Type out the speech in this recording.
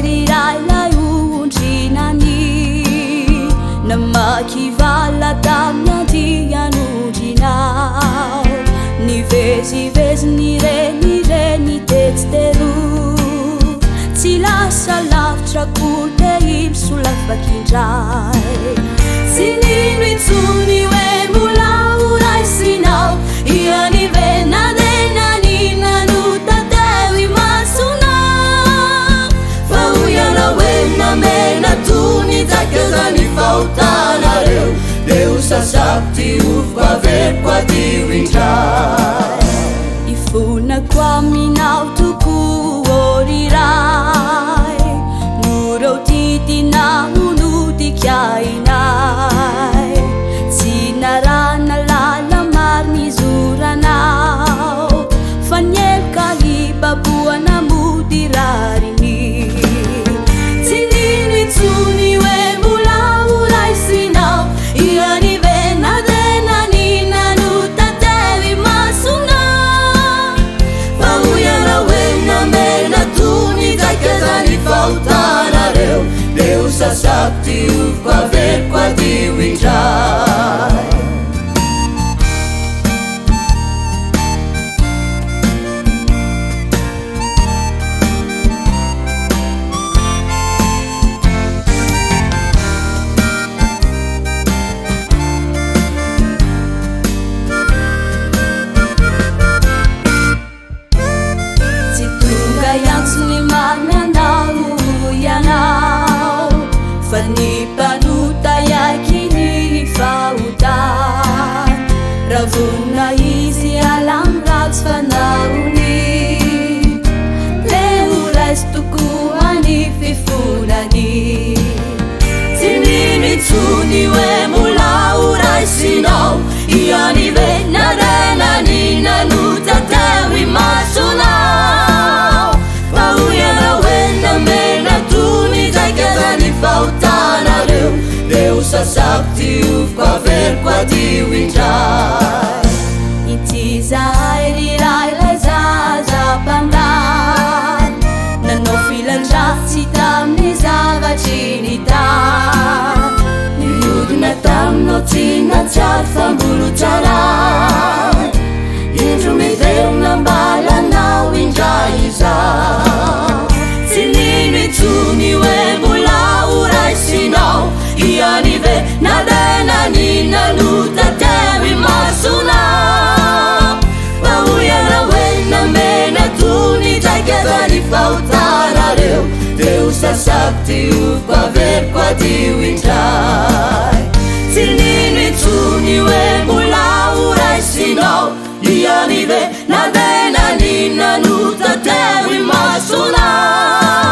riray ondrinany namakivala tamnyandianondrinao niveziveziny renireny tetitero tsy lasa lavitra kote imsolafakindray tsy nino itsony hoe mbola horaisinao ianivenadenanina tateo imasonao fa hoiana hoe namena tony takezany fahotanareo deo sasaky ovoko averiko adio indray ifonako aminao toko oriray noreo titina honodikainay tsy narana lala mariny zoranao fa nieloka hibaboana mody rariny tsy nino itsony hoe mbola horaisinao ianivenadenanina no tateo imasonao fa hoiana hoe namena tony takezany fahotanareo deo sasaky ovoko averiko adio indray tsy tonga iansony mananao ianao fa ny mpanota iaky ny fahotany ravona izy alamiratsy fanaony le horaisy tokoany fifonany tsy nino itsony hoe mbola horaisinao ianivenadenanina no tateo imasonao fa hoiana hoe namena tony takezany fahotanareo deo sasaky ovoko averiko adio indray ity zahay riray lay zazapandany nanao filandratsy taminy zavatry ny tany niodina taminao tsy natsiary fa mbolo tsaray indro miverina mbalanao indray izao tsy nino itsony hoe mbola horaisinao ianivenadenanina no tateo imasonao fa hoiana hoe namena tony takezany fahotanareo deo sasaky ovoko averiko adio indray tsy nino itsony hoe mbola horaisinao ianivenadenanina no tateo imasonao